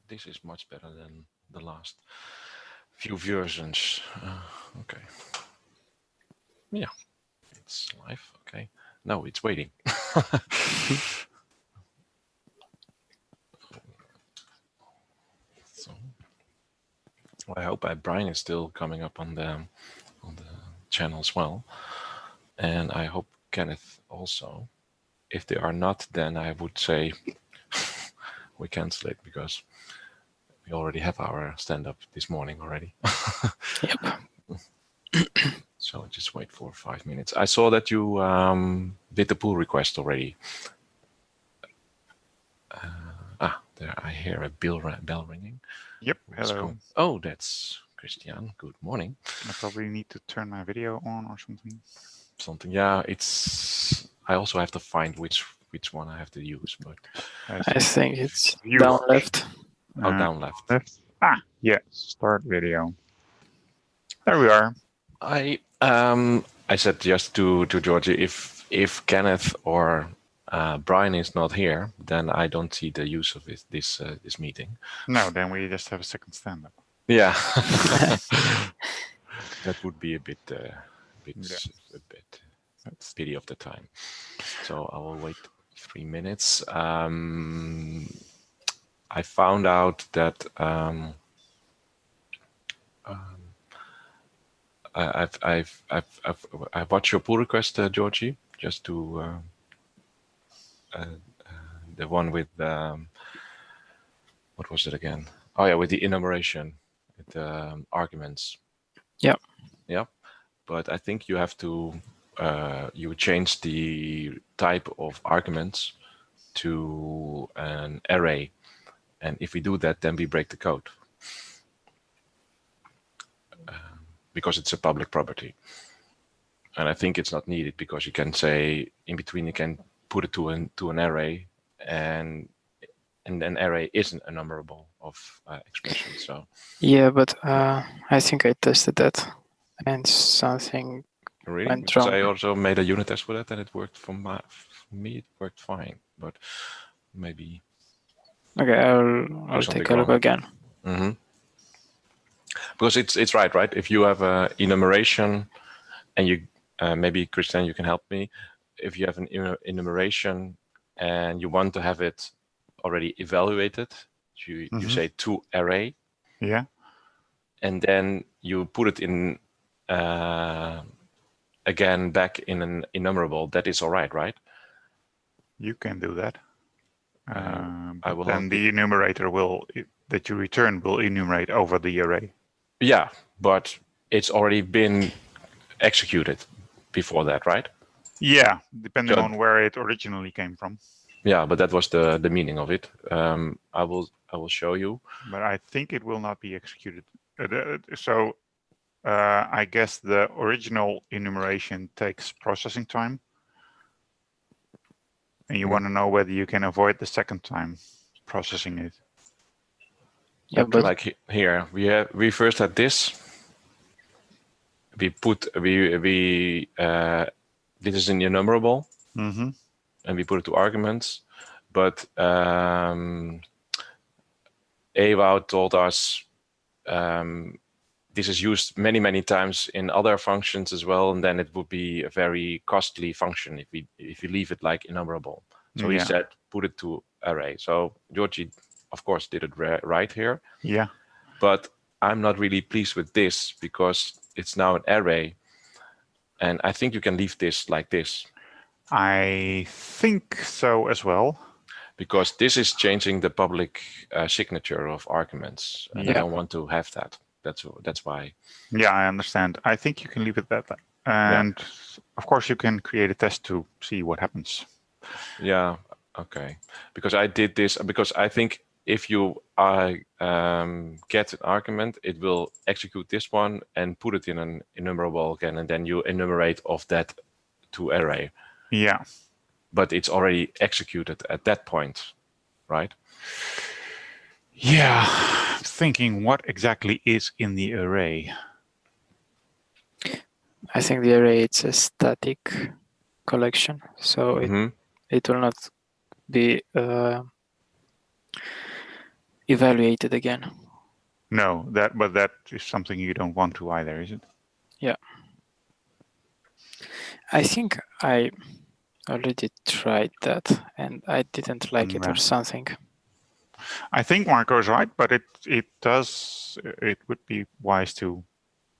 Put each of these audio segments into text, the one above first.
this is much better than the last few versions. Okay. Yeah, it's live. Okay. No, it's waiting. So, well, I hope Brian is still coming up on the channel as well, and I hope Kenneth also. If they are not, then I would say we cancel it because we already have our stand-up this morning already. Yep. So just wait for 5 minutes. I saw that you did the pull request already. There I hear a bell ringing. Yep, hello. Oh, that's Christian. Good morning. I probably need to turn my video on or something. Yeah, it's. I also have to find which one I have to use, but I think it's down left. Oh, down left. Yeah, start video. There we are. I said just to Georgie, if Kenneth or Brian is not here, then I don't see the use of this meeting. No, then we just have a second stand-up. Yeah, that would be a bit pity of the time. So I will wait 3 minutes. I found out that I've watched your pull request, Georgie, just to the one with what was it again? Oh yeah, with the enumeration, with the arguments. Yeah. Yeah, but I think you have to you change the type of arguments to an array, and if we do that, then we break the code. Because it's a public property. And I think it's not needed because you can say in between, you can put it to an array, and an array isn't enumerable of expressions. So yeah, but I think I tested that and something really, went because wrong. I also made a unit test for that and it worked for me. It worked fine, but maybe. Okay, I'll take a look again. Mm-hmm. Because it's right. If you have a enumeration, and you maybe Christian, you can help me. If you have an enumeration and you want to have it already evaluated, you say to array. Yeah. And then you put it in again back in an enumerable. That is all right? You can do that. I will. Then the enumerator that you return will enumerate over the array. Yeah, but it's already been executed before that, right? Yeah, depending on where it originally came from. Yeah, but that was the meaning of it. I will show you. But I think it will not be executed. So I guess the original enumeration takes processing time. And you want to know whether you can avoid the second time processing it. Yeah, but like here we first had this. We put this is an enumerable, and we put it to arguments. But Ewout told us this is used many times in other functions as well, and then it would be a very costly function if you leave it like enumerable. So he said put it to array. So Georgie, of course, did it right here. Yeah. But I'm not really pleased with this because it's now an array, and I think you can leave this like this. I think so as well. Because this is changing the public signature of arguments, and I don't want to have that. That's why. Yeah, I understand. I think you can leave it that way. And of course, you can create a test to see what happens. Yeah. Okay. Because I did this because I think if you get an argument, it will execute this one and put it in an enumerable again, and then you enumerate of that to array. Yeah. But it's already executed at that point, right? Yeah, thinking what exactly is in the array. I think the array it's a static collection, so it will not be evaluate it again. No, but that is something you don't want to either, is it? Yeah. I think I already tried that and I didn't like it or something. I think Marco is right, but it would be wise to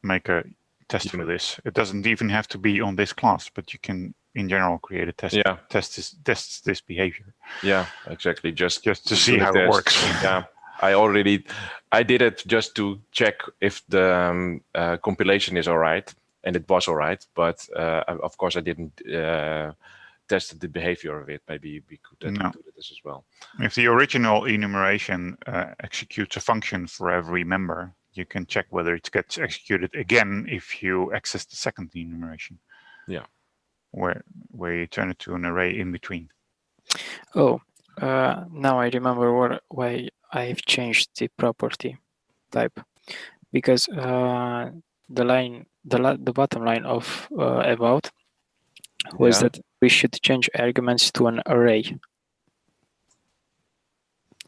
make a test for this. It doesn't even have to be on this class, but you can in general create a test. Yeah. Tests this behavior. Yeah, exactly. Just to see how it works. Yeah. I did it just to check if the compilation is all right, and it was all right. But of course, I didn't test the behavior of it. Maybe we could do this as well. If the original enumeration executes a function for every member, you can check whether it gets executed again if you access the second enumeration. Yeah. Where you turn it to an array in between. Oh, now I remember why I've changed the property type, because the bottom line of about was that we should change arguments to an array.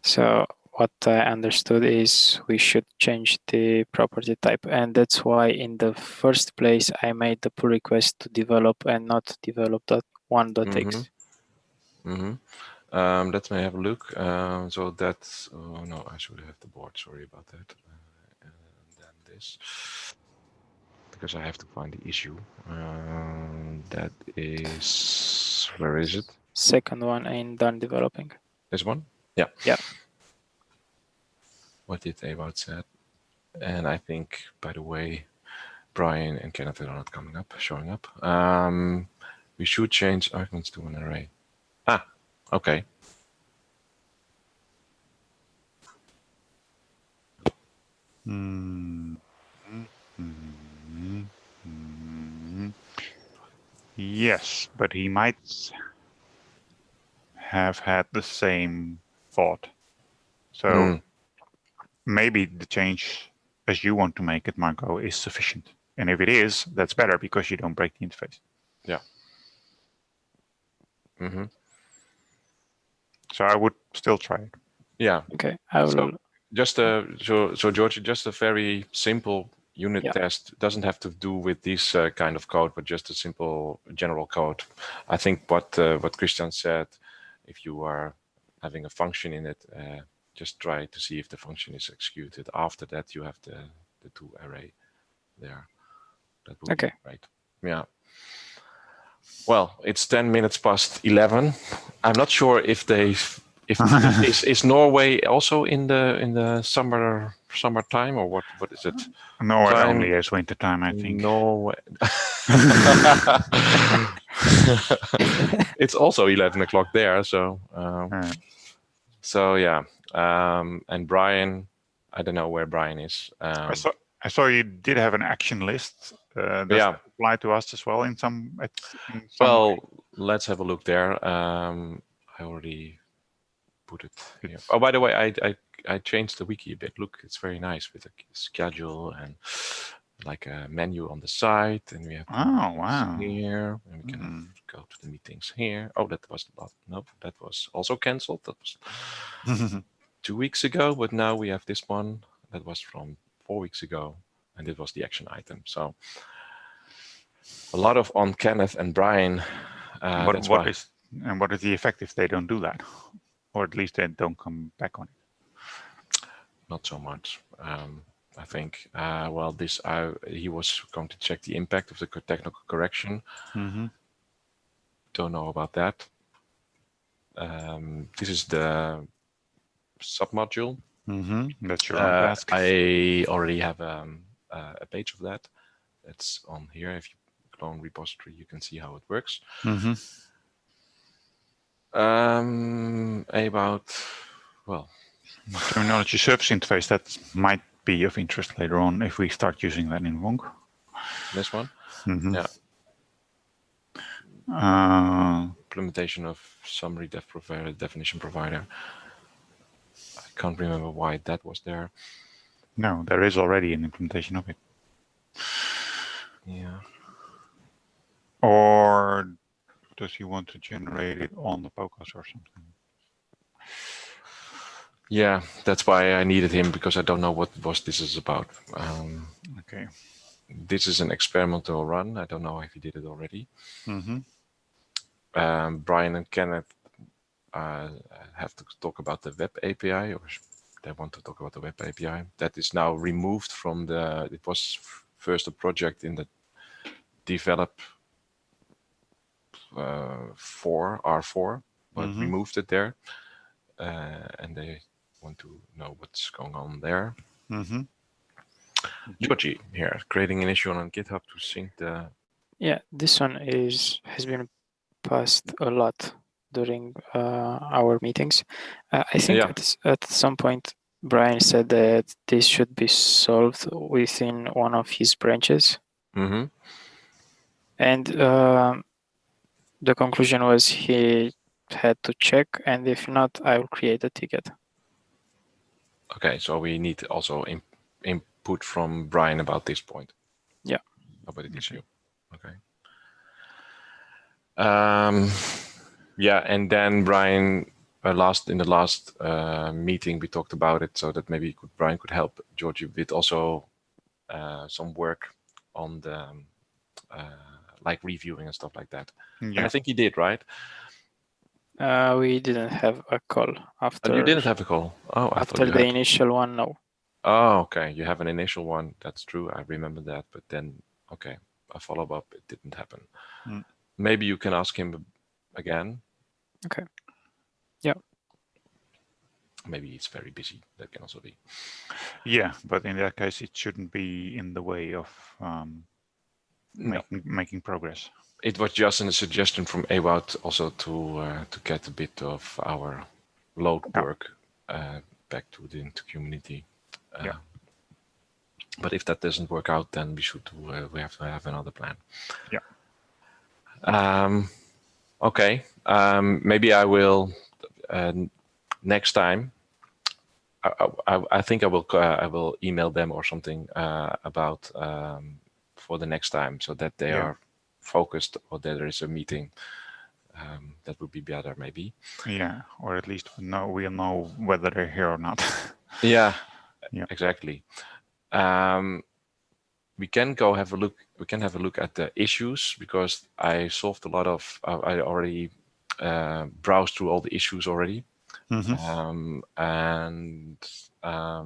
So what I understood is we should change the property type, and that's why in the first place I made the pull request to develop and not develop .1.x. Let me have a look. So that's, oh no, I should have the board. Sorry about that. And then this, because I have to find the issue. That is, where is it? Second one in done developing. This one? Yeah. Yeah. What did about said? And I think, by the way, Brian and Kenneth are not showing up. We should change arguments to an array. Ah, okay. Yes, but he might have had the same thought. So maybe the change as you want to make it, Marco, is sufficient. And if it is, that's better because you don't break the interface. Yeah. So I would still try it. Yeah. Okay. I will. So just so George, just a very simple unit test. Doesn't have to do with this kind of code, but just a simple general code. I think what Christian said, if you are having a function in it, just try to see if the function is executed. After that, you have the two array there. That would be great. Yeah. Well, it's 10 minutes past 11. I'm not sure if is Norway also in the summertime, or what is it? Norway only is winter time, I think. Norway. It's also 11 o'clock there, so so yeah. And Brian, I don't know where Brian is. I saw you did have an action list. Does that apply to us as well in some well, way? let's have a look there. I already put it here. Oh, by the way, I changed the wiki a bit. Look, it's very nice with a schedule and like a menu on the side, and we have here, and we can go to the meetings here. Oh, that was nope, that was also cancelled. That was 2 weeks ago, but now we have this one that was from 4 weeks ago, and it was the action item. So a lot on Kenneth and Brian. What is the effect if they don't do that, or at least they don't come back on it? Not so much. I think. Well, he was going to check the impact of the technical correction. Don't know about that. This is the submodule. That's your own task. I already have a page of that. It's on here. If you clone repository, you can see how it works. About, well, terminology service interface, that might be of interest later on if we start using that in Wonk. This one? Yeah. Implementation of summary definition provider. I can't remember why that was there. No, there is already an implementation of it. Yeah. Or does he want to generate it on the POCUS or something? Yeah, that's why I needed him, because I don't know what this is about. Okay. This is an experimental run. I don't know if he did it already. Mm-hmm. Brian and Kenneth have to talk about the web API, or they want to talk about the web API. That is now removed from the, it was first a project in the develop R4, but removed it there. And they want to know what's going on there. Mm-hmm. Georgie here, creating an issue on GitHub to sync the... Yeah, this one has been passed a lot during our meetings. I think at some point, Brian said that this should be solved within one of his branches. Mm-hmm. And the conclusion was he had to check, and if not, I will create a ticket. Okay, so we need also input from Brian about this point. Yeah. About the issue. Okay. Yeah, and then Brian, in the last meeting, we talked about it, so that maybe Brian could help Georgie with also some work on the like reviewing and stuff like that. Yeah. And I think he did, right? We didn't have a call after. You didn't have a call. Oh, after the initial one, no. Oh, okay. You have an initial one. That's true. I remember that. But then, okay, a follow-up, it didn't happen. Maybe you can ask him again. Okay. Yeah. Maybe he's very busy. That can also be. Yeah, but in that case, it shouldn't be in the way of making progress. It was just a suggestion from Ewout also to get a bit of our load work back to the community. Yeah. But if that doesn't work out, then we have to have another plan. Yeah. Okay. Maybe I will next time. I think I will email them or something about for the next time, so that they are focused, or that there is a meeting. That would be better, maybe. Yeah, or at least we'll know whether they're here or not. Yeah. Exactly. We can go have a look. We can have a look at the issues, because I solved a lot of. I already browsed through all the issues already, and a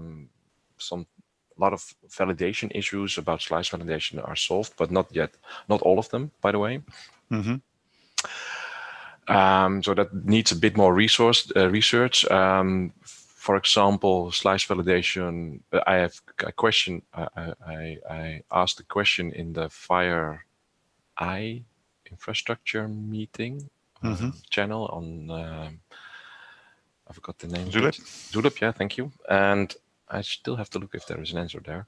lot of validation issues about slice validation are solved, but not yet. Not all of them, by the way. So that needs a bit more research. For example, slice validation. I have a question. I asked a question in the FHIR infrastructure meeting channel on. I forgot the name. Zulip, yeah, thank you. And I still have to look if there is an answer there,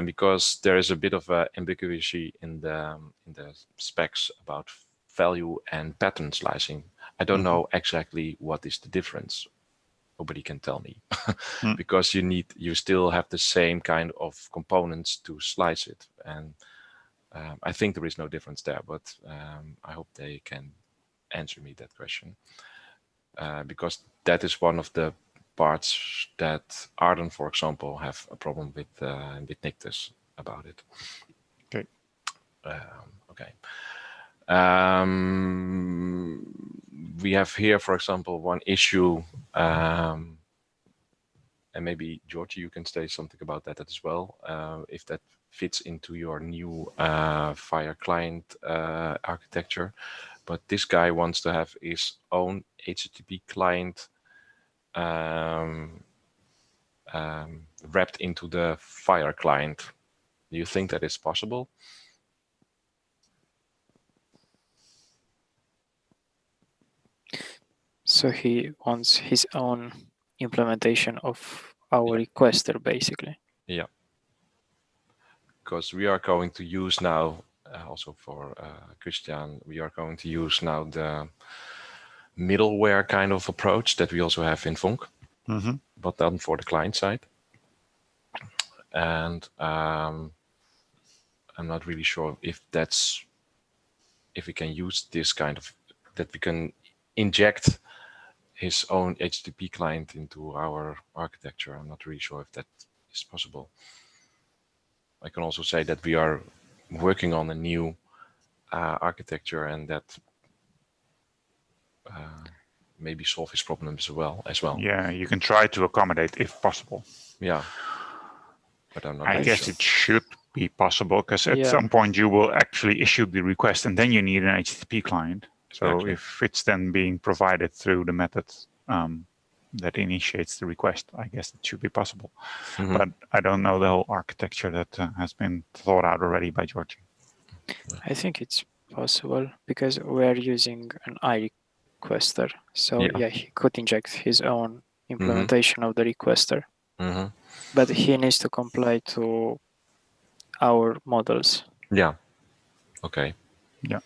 because there is a bit of ambiguity in the specs about value and pattern slicing. I don't know exactly what is the difference. Nobody can tell me, because you still have the same kind of components to slice it, and I think there is no difference there. But I hope they can answer me that question, because that is one of the parts that Arden, for example, have a problem with Nictus about it. Okay. Okay. We have here, for example, one issue, and maybe Georgie, you can say something about that as well, if that fits into your new FHIR client architecture. But this guy wants to have his own HTTP client wrapped into the FHIR client. Do you think that is possible? So he wants his own implementation of our requester, basically. Yeah. Because we are going to use now, also for Christian, we are going to use now the middleware kind of approach that we also have in Vonk, but done for the client side. And I'm not really sure if we can use this kind of, that we can inject his own HTTP client into our architecture. I'm not really sure if that is possible. I can also say that we are working on a new architecture, and that maybe solve his problems as well. Yeah, you can try to accommodate if possible. Yeah, but I'm not I really guess sure. it should be possible, because at Yeah. some point you will actually issue the request, and then you need an HTTP client. So Exactly. if it's then being provided through the method that initiates the request, I guess it should be possible. But I don't know the whole architecture that has been thought out already by Georgie. I think it's possible because we're using an iRequester. So yeah, he could inject his own implementation of the requester. But he needs to comply to our models. Yeah. Okay. Yeah.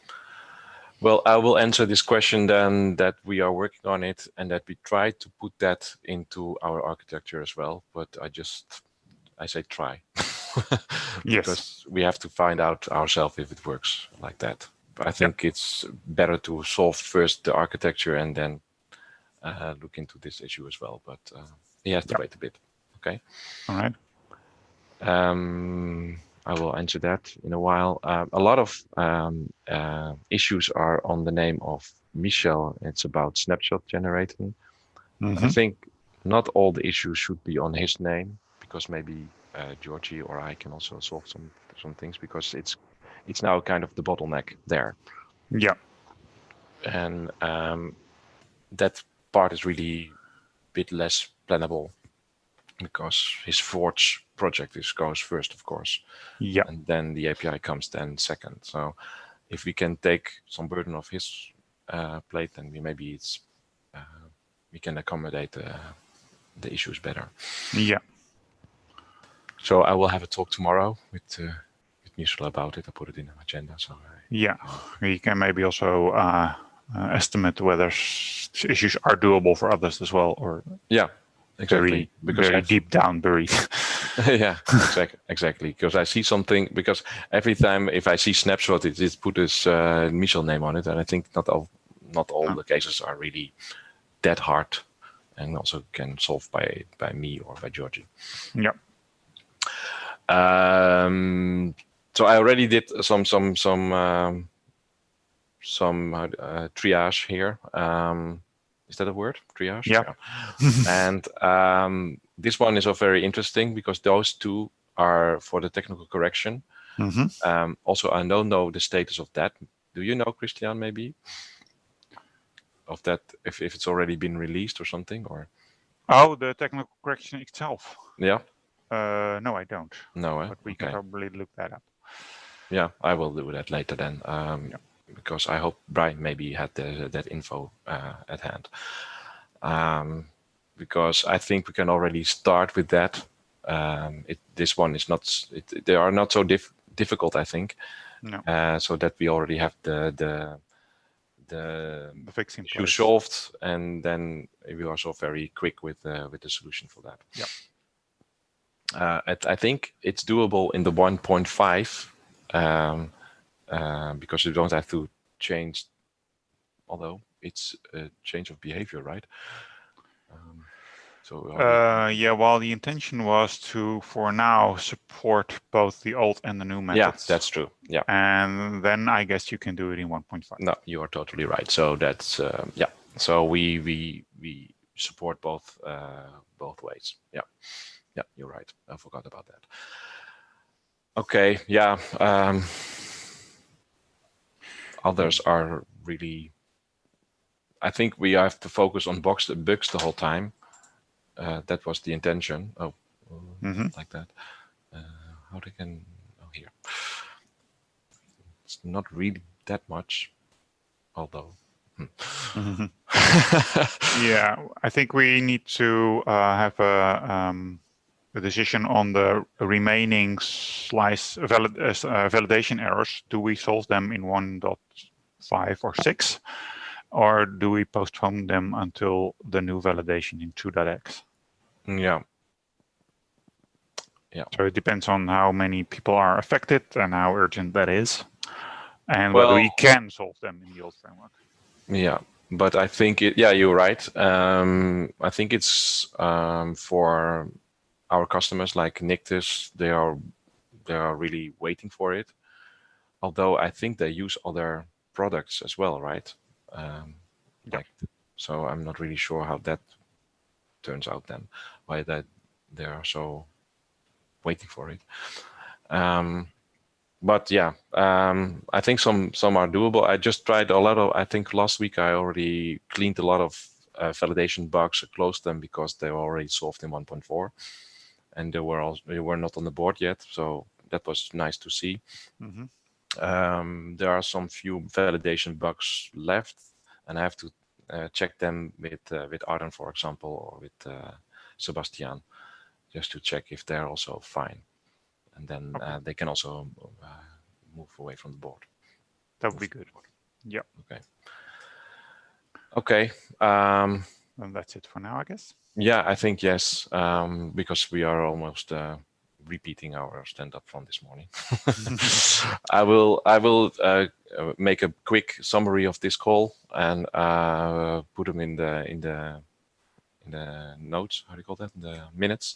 Well, I will answer this question then, that we are working on it and that we try to put that into our architecture as well. But I say try. Because we have to find out ourselves if it works like that. But I think it's better to solve first the architecture and then look into this issue as well. But he has to wait a bit. Okay. All right. I will answer that in a while. A lot of issues are on the name of Michel. It's about snapshot generating. I think not all the issues should be on his name, because maybe Georgie or I can also solve some things, because it's now kind of the bottleneck there. Yeah. And that part is really a bit less plannable, because his Forge project goes first, of course. Yeah. And then the API comes then second. So if we can take some burden off his plate, then maybe we can accommodate the issues better. Yeah. So I will have a talk tomorrow with Michel about it. I put it in the agenda. So yeah, we can maybe also estimate whether issues are doable for others as well, or exactly, very deep down buried. Yeah, exactly. Because I see something. Because every time if I see snapshot, it put his Michel name on it, and I think not all the cases are really that hard, and also can solve by me or by Georgie. Yeah. So I already did some triage here. Is that a word? Triage? Yeah. And this one is also very interesting, because those two are for the technical correction. Also, I don't know the status of that. Do you know, Christian, maybe? Of that, if it's already been released or something, or? Oh, the technical correction itself? Yeah. No, I don't. No, but we can probably look that up. Yeah, I will do that later then. Because I hope Brian maybe had that info at hand. Because I think we can already start with that. This one is not. They are not so difficult, I think. No. So that we already have the fixing issue solved, and then we are also very quick with the solution for that. Yeah. I think it's doable in the 1.5. Because you don't have to change, although it's a change of behavior, right? Yeah, well, the intention was to, for now, support both the old and the new methods. Yeah, that's true. Yeah. And then I guess you can do it in 1.5. No, you are totally right. So that's, yeah. So we support both ways. Yeah. Yeah, you're right. I forgot about that. Okay, yeah. Others are really, I think we have to focus on bugs the whole time. That was the intention. Oh, like that. How they can, here. It's not really that much, although. Yeah, I think we need to have a decision on the remaining slice validation errors. Do we solve them in 1.5 or 6, or do we postpone them until the new validation in 2.x? Yeah. So it depends on how many people are affected and how urgent that is, and whether we can solve them in the old framework. Yeah. but I think yeah, you're right. I think it's for our customers like Nictus, they are really waiting for it. Although I think they use other products as well, right? Like, so I'm not really sure how that turns out then, why that they are so waiting for it. But yeah, I think some are doable. I just tried a lot of, I think last week I already cleaned a lot of validation bugs, closed them because they were already solved in 1.4, and they were not on the board yet. So that was nice to see. There are some few validation bugs left, and I have to check them with Arden, for example, or with Sebastian, just to check if they're also fine, and then they can also move away from the board. That would be good. Yeah. Okay. And that's it for now, I guess. Yeah, I think yes, because we are almost repeating our stand-up from this morning. I will make a quick summary of this call and put them in the notes. How do you call that? In the minutes.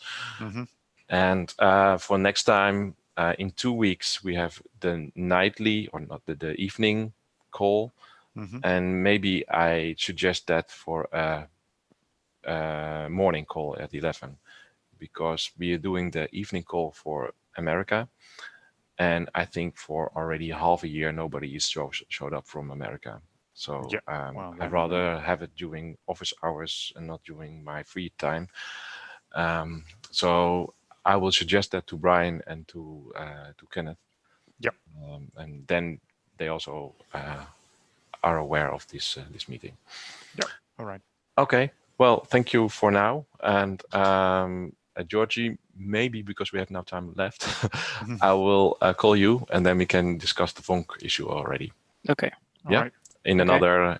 And for next time, in 2 weeks, we have the nightly or not the evening call, and maybe I suggest that for a morning call at 11. Because we are doing the evening call for America, and I think for already half a year nobody is showed up from America. So I'd rather have it during office hours and not during my free time. So I will suggest that to Brian and to Kenneth. Yep. And then they also are aware of this meeting. Yep. All right. Okay. Well, thank you for now, and. Georgie, maybe because we have no time left, I will call you, and then we can discuss the Vonk issue already. Okay. Yeah. Right. In another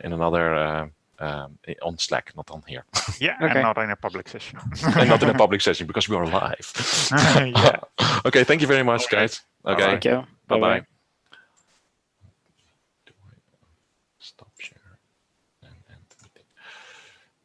on Slack, not on here. Yeah, and not in a public session. And not in a public session because we are live. Yeah. Okay. Thank you very much, guys. Okay. Thank you. Bye-bye.